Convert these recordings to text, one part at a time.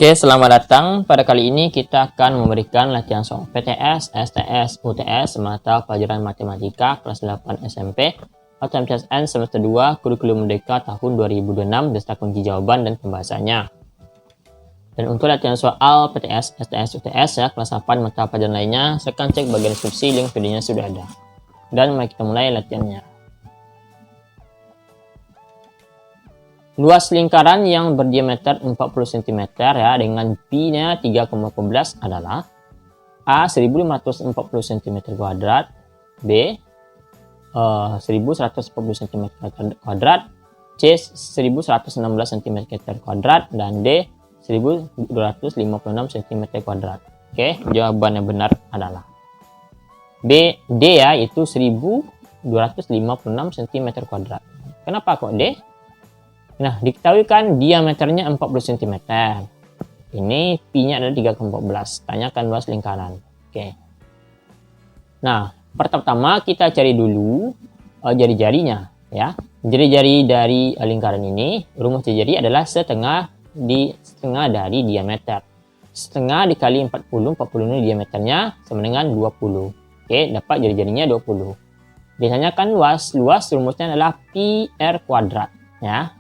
Oke, selamat datang. Pada kali ini kita akan memberikan latihan soal PTS, STS, UTS, mata pelajaran matematika kelas 8 SMP atau MTSN semester 2 kurikulum merdeka tahun 2026 beserta kunci jawaban dan pembahasannya. Dan untuk latihan soal PTS, STS, UTS ya kelas 8 mata pelajaran lainnya, silakan cek bagian deskripsi, link videonya sudah ada. Dan mari kita mulai latihannya. Luas lingkaran yang berdiameter 40 cm ya dengan pi-nya 3,14 adalah A 1540 cm², B 1140 cm², C 1116 cm², dan D 1256 cm². Oke, jawaban yang benar adalah D ya, itu 1256 cm². Kenapa kok D? Nah, diketahui kan diameternya 40 cm. Ini pi-nya adalah 3,14. Tanyakan luas lingkaran. Oke. Nah, pertama kita cari dulu jari-jarinya ya. Jari-jari dari lingkaran ini, rumus jari-jari adalah setengah dari diameter. Setengah dikali 40 ini diameternya sama dengan 20. Oke, dapat jari-jarinya 20. Ditanyakan luas rumusnya adalah pi r kuadrat ya.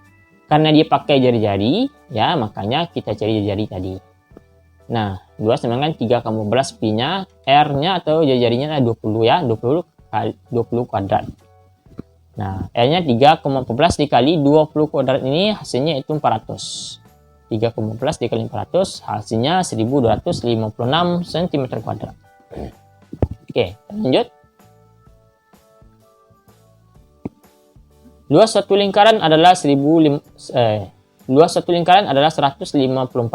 Karena dia pakai jari-jari, ya makanya kita cari jari-jari tadi. Nah, luas sama dengan 3,14 pi-nya, R-nya atau jari-jarinya adalah 20 ya, 20 kuadrat. Nah, R-nya 3,14 dikali 20 kuadrat ini hasilnya itu 400. 3,14 dikali 400 hasilnya 1256 cm². Oke, lanjut. Luas satu lingkaran adalah 154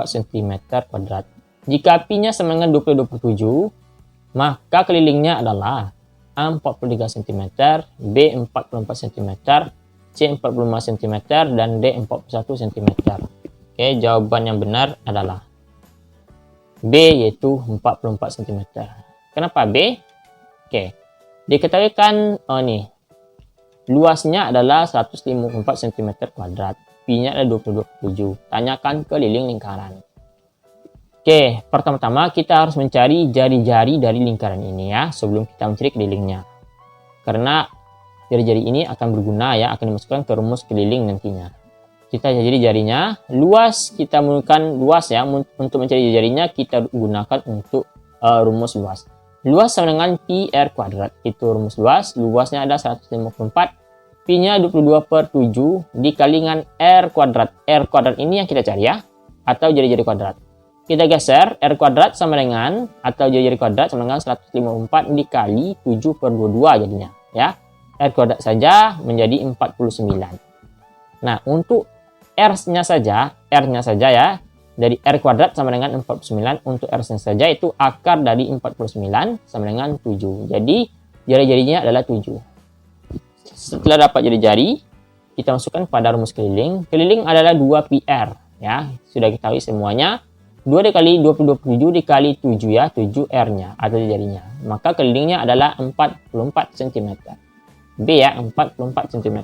cm². Jika pi-nya sama dengan 20-27, maka kelilingnya adalah A 43 cm, B 44 cm, C 45 cm, dan D 41 cm. Oke, jawaban yang benar adalah B, yaitu 44 cm. Kenapa B? Oke, diketahui kan luasnya adalah 154 cm², pi-nya adalah 27. Tanyakan keliling lingkaran. Oke, pertama-tama kita harus mencari jari-jari dari lingkaran ini ya, sebelum kita mencari kelilingnya. Karena jari-jari ini akan berguna ya, akan dimasukkan ke rumus keliling nantinya. Kita cari jarinya, luas kita menggunakan luas ya, untuk mencari jarinya kita gunakan untuk rumus luas. Luas sama dengan pi r kuadrat, itu rumus luas, luasnya ada 154, pi-nya 22/7 dikali R kuadrat. R kuadrat ini yang kita cari ya, atau jari-jari kuadrat. Kita geser, R kuadrat sama dengan, atau jari-jari kuadrat sama dengan 154 dikali 7/22 jadinya ya. R kuadrat saja menjadi 49. Nah, untuk R-nya saja ya, dari R kuadrat sama dengan 49, untuk R-nya saja itu akar dari 49 sama dengan 7. Jadi, jari-jarinya adalah 7. Setelah dapat jari-jari, kita masukkan pada rumus keliling. Keliling adalah 2 pi r ya. Sudah ketahui semuanya. 2 dikali 27 dikali 7 ya, 7 R-nya atau jarinya. Maka kelilingnya adalah 44 cm. B ya, 44 cm.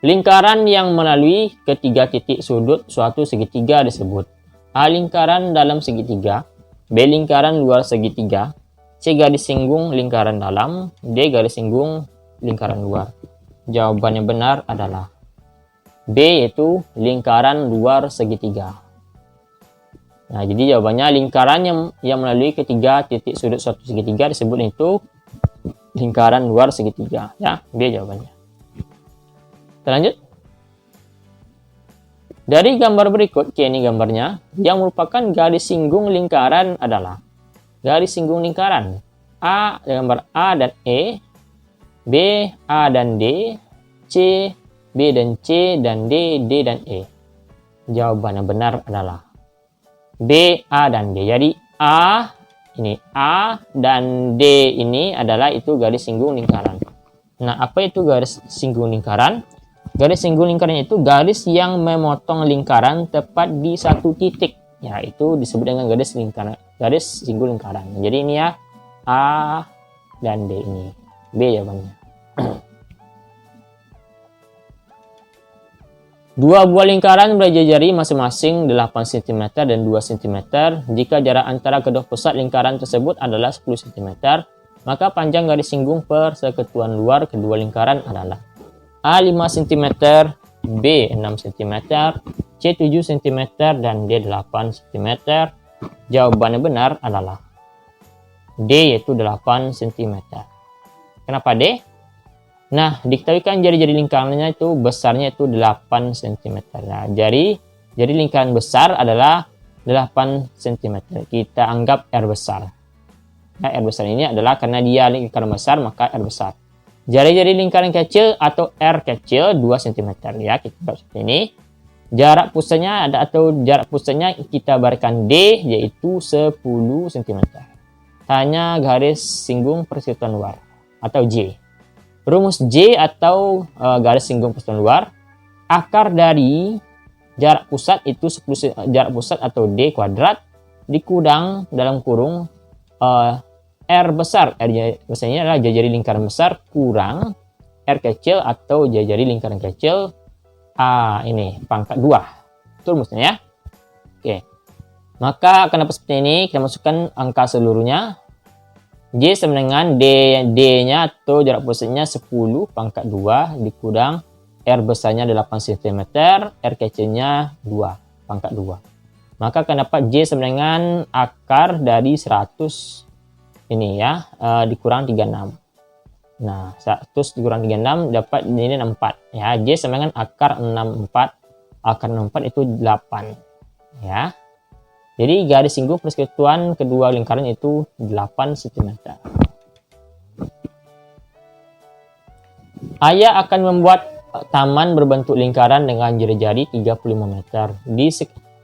Lingkaran yang melalui ketiga titik sudut suatu segitiga disebut A. Lingkaran dalam segitiga, B. Lingkaran luar segitiga, C. Garis singgung lingkaran dalam, D. Garis singgung lingkaran luar. Jawaban yang benar adalah B, yaitu lingkaran luar segitiga. Nah, jadi jawabannya lingkaran yang melalui ketiga titik sudut suatu segitiga disebut itu lingkaran luar segitiga ya. B jawabannya. Kita lanjut. Dari gambar berikut, ini gambarnya, yang merupakan garis singgung lingkaran adalah garis singgung lingkaran A, gambar A dan E, B, A dan D, C, B dan C, dan D, D dan E. Jawaban yang benar adalah B, A dan D. Jadi A dan D ini adalah itu garis singgung lingkaran. Nah, apa itu garis singgung lingkaran? Garis singgung lingkaran itu garis yang memotong lingkaran tepat di satu titik. Ya, itu disebut dengan garis singgung lingkaran. Jadi ini ya A dan D ini. B jawabannya. Dua buah lingkaran berjari-jari masing-masing 8 cm dan 2 cm. Jika jarak antara kedua pusat lingkaran tersebut adalah 10 cm, maka panjang garis singgung persekutuan luar kedua lingkaran adalah A 5 cm, B 6 cm, C 7 cm, dan D 8 cm. Jawaban yang benar adalah D, yaitu 8 cm. Kenapa D? Nah, diketahuikan jari-jari lingkarannya itu besarnya itu 8 cm. Nah, jari lingkaran besar adalah 8 cm. Kita anggap R besar. Nah, R besar ini adalah karena dia lingkaran besar, maka R besar. Jari-jari lingkaran kecil atau R kecil 2 cm. Ya, kita anggap seperti ini. Jarak pusatnya jarak pusatnya kita berikan D, yaitu 10 cm. Tanya garis singgung persekutuan luar atau J. Rumus J atau garis singgung persekutuan luar, akar dari jarak pusat itu 10 jarak pusat atau D kuadrat dikurang dalam kurung R besar. R besarnya adalah jari lingkaran besar kurang R kecil atau jari lingkaran kecil ini pangkat 2. Itu rumusnya ya. Oke. Maka akan dapat seperti ini, kita masukkan angka seluruhnya. J sama dengan D-nya atau jarak pusatnya 10 pangkat 2 dikurang R besarnya 8 cm, R kecilnya 2 pangkat 2. Maka akan dapat J sama dengan akar dari 100 ini ya, dikurang 36. Nah, 100 dikurang 36 dapat ini 64 ya. J sama dengan akar 64. Akar 64 itu 8 ya. Jadi garis singgung persekutuan kedua lingkaran itu 8 cm. Ayah akan membuat taman berbentuk lingkaran dengan jari-jari 35 meter.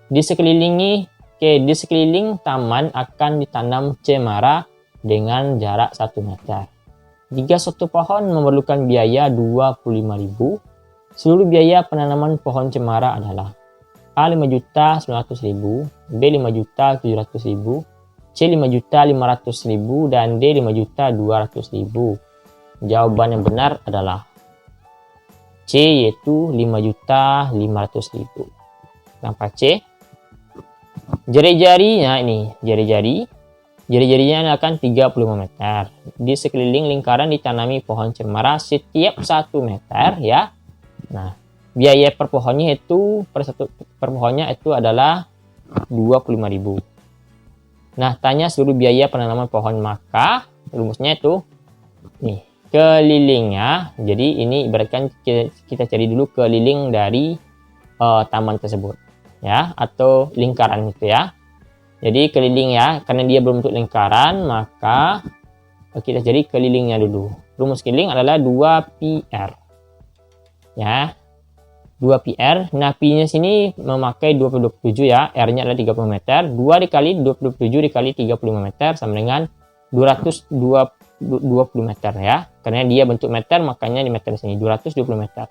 Di sekeliling taman akan ditanam cemara dengan jarak 1 meter. Jika suatu pohon memerlukan biaya 25.000, seluruh biaya penanaman pohon cemara adalah A 5.900.000, B 5.700.000, C 5.500.000, dan D 5.200.000. Jawaban yang benar adalah C, yaitu 5.500.000. Kenapa C? Jari-jarinya ini, jari-jarinya akan 35 meter. Di sekeliling lingkaran ditanami pohon cemara setiap 1 meter ya. Nah, biaya per pohonnya itu per pohonnya itu adalah 25.000. Nah, tanya seluruh biaya penanaman pohon, maka rumusnya itu nih, kelilingnya. Jadi ini ibaratkan kita cari dulu keliling dari taman tersebut ya, atau lingkaran itu ya. Jadi keliling ya, karena dia berbentuk lingkaran, maka kita cari kelilingnya dulu. Rumus keliling adalah 2πr ya. 2πr. Nah, Pi-nya sini memakai 27 ya. R-nya adalah 30 meter. 2 dikali 27 dikali 35 meter sama dengan 220 meter ya. Karena dia bentuk meter, makanya di meter di sini 220 meter.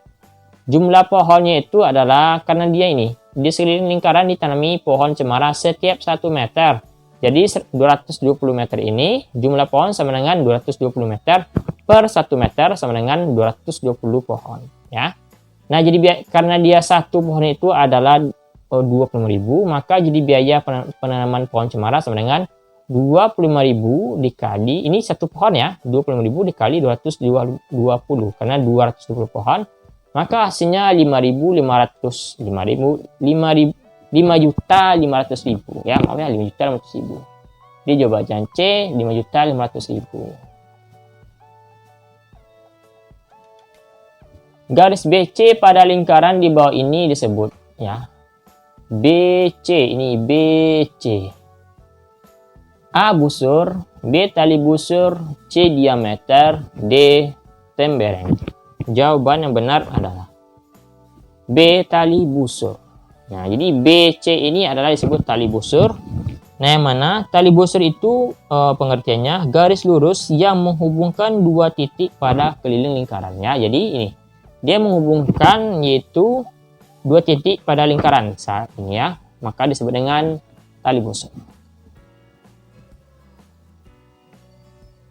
Jumlah pohonnya itu adalah, karena dia ini di sekeliling lingkaran ditanami pohon cemara setiap 1 meter. Jadi 220 meter ini jumlah pohon sama dengan 220 meter per 1 meter sama dengan 220 pohon ya. Nah, jadi karena dia satu pohon itu adalah 25.000, maka jadi biaya penanaman pohon cemara sama dengan 25.000 dikali, ini satu pohon ya, 25.000 dikali 220 karena 220 pohon, maka hasilnya 5.500.000 ya, maaf ya, 5.500.000. Jadi jawaban C 5.500.000. Garis BC pada lingkaran di bawah ini disebut ya. BC ini BC. A busur, B tali busur, C diameter, D tembereng. Jawaban yang benar adalah B tali busur. Nah, jadi BC ini adalah disebut tali busur. Nah, yang mana tali busur itu pengertiannya garis lurus yang menghubungkan dua titik pada keliling lingkarannya. Jadi ini dia menghubungkan yaitu dua titik pada lingkaran saat ini ya, maka disebut dengan tali busur.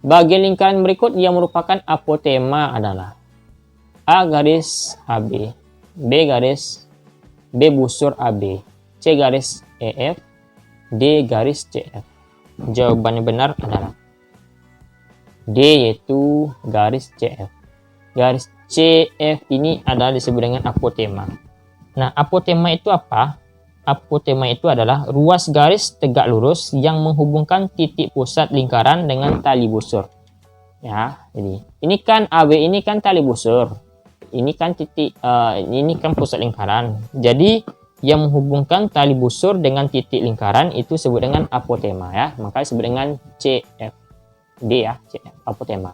Bagian lingkaran berikut yang merupakan apotema adalah A garis AB, B garis B busur AB, C garis EF, D garis CF. Jawaban yang benar adalah D, yaitu garis CF. Garis CF ini adalah disebut dengan apotema. Nah, apotema itu apa? Apotema itu adalah ruas garis tegak lurus yang menghubungkan titik pusat lingkaran dengan tali busur. Ya, jadi ini kan AB ini kan tali busur. Ini kan ini kan pusat lingkaran. Jadi yang menghubungkan tali busur dengan titik lingkaran itu disebut dengan apotema ya. Maka disebut dengan CF. D ya, CF, apotema.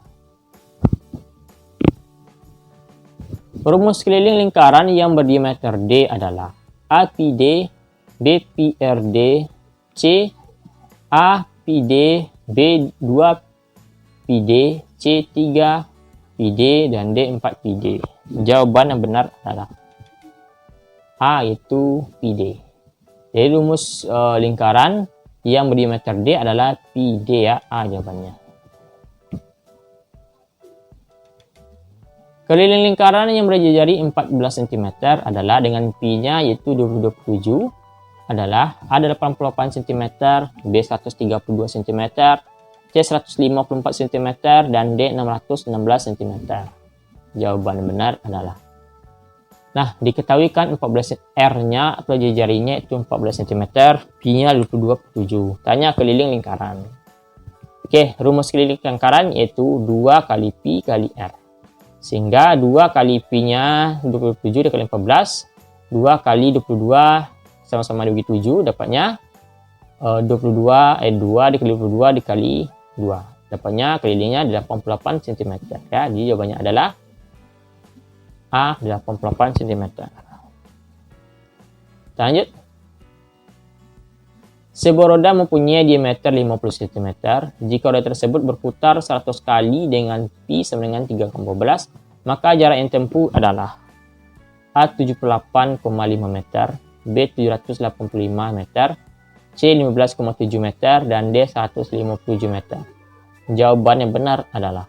Rumus keliling lingkaran yang berdiameter D adalah APD, BPRD, C APD, B2PD, C3PD, dan D4PD. Jawaban yang benar adalah A, yaitu PD. Jadi rumus lingkaran yang berdiameter D adalah PD ya, A jawabannya. Keliling lingkaran yang berjari 14 cm adalah dengan Pi-nya yaitu 27 adalah A 88 cm, B 132 cm, C 154 cm, dan D 616 cm. Jawaban benar adalah. Nah, diketahui kan 14 R-nya atau jari-jarinya itu 14 cm, Pi-nya 27. Tanya keliling lingkaran. Oke, rumus keliling lingkaran yaitu 2 kali Pi kali R. Sehingga 2 kali Pi-nya 27 dikali 14, 2 kali 22 sama-sama dibagi 7, dapatnya 2 dikali 22 dikali 2. Dapatnya kelilingnya 88 cm. Ya, jadi jawabannya adalah A, 88 cm. Lanjut. Sebuah roda mempunyai diameter 50 cm. Jika roda tersebut berputar 100 kali dengan Pi sama dengan 3,12, maka jarak yang ditempuh adalah A 78,5 meter, B 785 meter, C 15,7 meter, dan D 157 meter. Jawaban yang benar adalah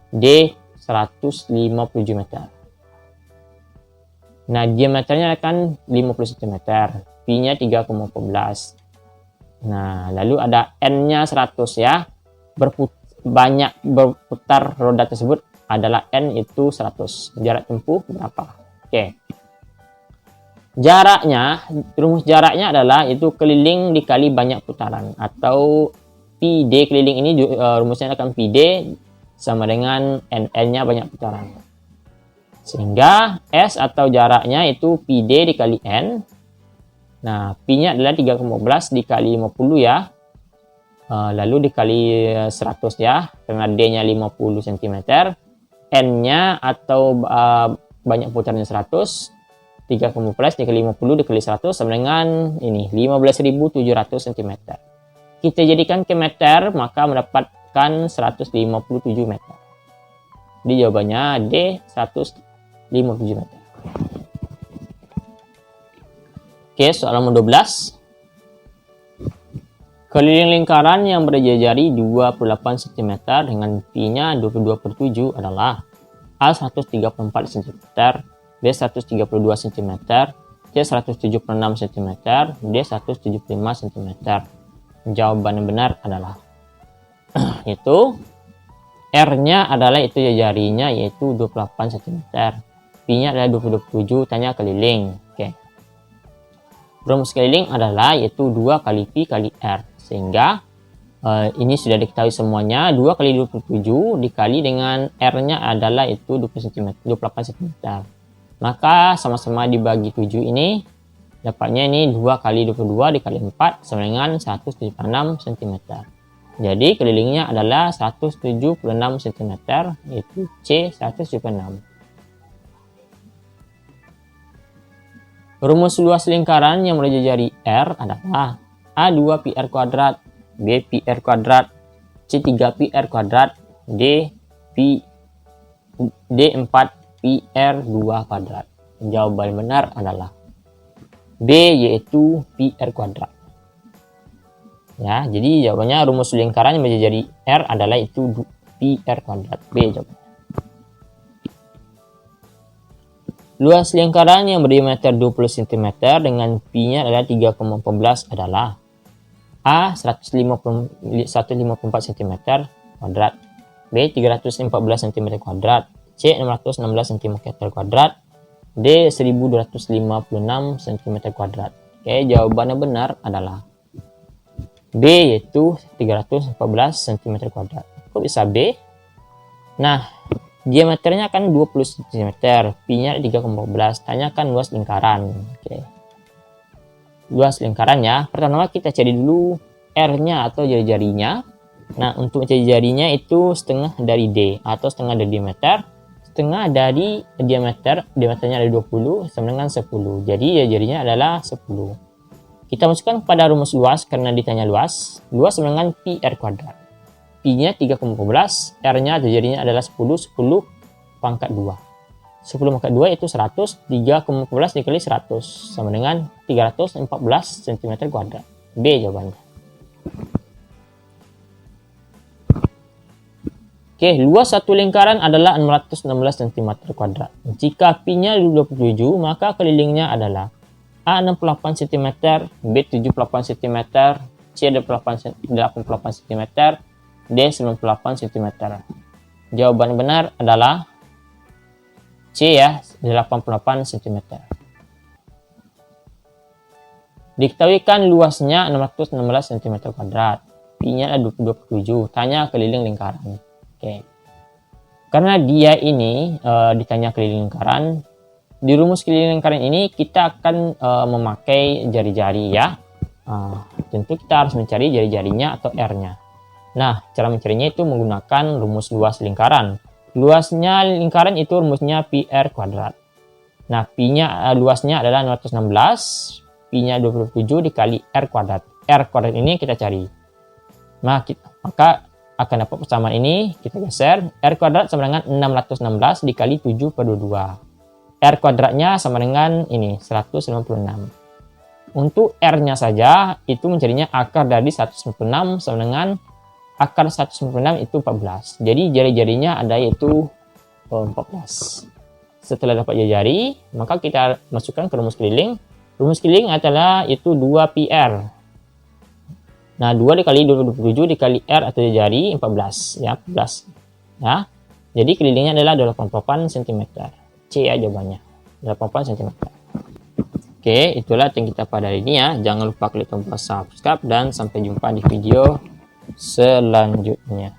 D 157 meter. Nah, diameternya akan 50 cm, Pi-nya 3,14. Nah, lalu ada N-nya 100 ya. Banyak berputar roda tersebut adalah N itu 100. Jarak tempuh berapa? Oke. Jaraknya, rumus jaraknya adalah itu keliling dikali banyak putaran. Atau PD keliling ini rumusnya akan PD sama dengan N-nya banyak putaran. Sehingga S atau jaraknya itu PD dikali N. Nah, Pi-nya adalah 3,15 dikali 50 ya. Lalu dikali 100 ya. Karena D-nya 50 cm. N-nya atau banyak putarannya 100. 3,15 dikali 50 dikali 100 sama dengan ini 15.700 cm. Kita jadikan ke meter, maka mendapatkan 157 meter. Jadi jawabannya D, 157 meter. Oke, soal nomor 12. Keliling lingkaran yang berjari 28 cm dengan Pi-nya 22/7 adalah A 134 cm, B 132 cm, C 176 cm, D 175 cm. Jawaban yang benar adalah itu R-nya adalah itu jarinya yaitu 28 cm. Pi-nya adalah 27, tanya keliling. Oke. Rumus keliling adalah yaitu 2 kali Pi kali R. Sehingga ini sudah diketahui semuanya. 2 kali 27 dikali dengan R-nya adalah itu 28 cm. Maka sama-sama dibagi 7 ini. Dapatnya ini 2 kali 22 dikali 4 sama dengan 176 cm. Jadi kelilingnya adalah 176 cm. Yaitu C 176. Rumus luas lingkaran yang berjari R adalah A2 pi R kuadrat, B pi R kuadrat, C3 pi R kuadrat, D4 pi R2 kuadrat. Jawaban benar adalah B, yaitu pi R kuadrat. Ya, jadi jawabannya rumus lingkaran yang berjari R adalah itu pi R kuadrat. B jawabannya. Luas lingkaran yang berdiameter 20 cm dengan pi-nya adalah 3,14 adalah A. 154 cm kuadrat, B. 314 cm kuadrat, C. 616 cm kuadrat, D. 1256 cm kuadrat. Oke, jawabannya benar adalah B, yaitu 314 cm kuadrat. Kok bisa B? Nah, diameternya kan 20 cm, pi-nya 3,14. Tanyakan luas lingkaran. Oke. Luas lingkarannya, pertama kita cari dulu R-nya atau jari-jarinya. Nah, untuk jari-jarinya itu setengah dari D atau setengah dari diameter. Setengah dari diameternya ada 20 sama dengan 10. Jadi jari-jarinya adalah 10. Kita masukkan pada rumus luas karena ditanya luas. Luas sama dengan pi R kuadrat. Pi-nya 3,14, R-nya atau jarinya adalah 10 pangkat 2. 10 pangkat 2 itu 100, 3,14 dikali 100 sama dengan 314 cm kuadrat. B jawabannya. Oke, luas satu lingkaran adalah 616 cm kuadrat. Jika pi-nya 27, maka kelilingnya adalah A 68 cm, B 78 cm, C 88 cm, D 98 cm. Jawaban benar adalah C ya, 88 cm. Diketahuikan luasnya 616 cm kuadrat. Pi-nya adalah 27. Tanya keliling lingkaran. Oke. Karena dia ini ditanya keliling lingkaran, di rumus keliling lingkaran ini kita akan memakai jari-jari ya. Tentu kita harus mencari jari-jarinya atau R-nya. Nah, cara mencarinya itu menggunakan rumus luas lingkaran. Luasnya lingkaran itu rumusnya pi R kuadrat. Nah, pi-nya luasnya adalah 616, pi-nya 27 dikali R kuadrat. R kuadrat ini kita cari. Nah, maka akan dapat persamaan ini, kita geser. R kuadrat sama dengan 616 dikali 7/22. R kuadratnya sama dengan ini 196. Untuk R-nya saja itu mencarinya akar dari 196 sama dengan akar 196 itu 14. Jadi jari-jarinya ada yaitu 14. Setelah dapat jari-jari, maka kita masukkan ke rumus keliling. Rumus keliling adalah itu 2 pi R. Nah, 2 dikali 27 dikali R atau jari 14 ya, 14. Ya. Jadi kelilingnya adalah 88 cm. C ya jawabannya, 88 cm. Oke, itulah yang kita pada hari ini ya. Jangan lupa klik tombol subscribe dan sampai jumpa di video selanjutnya.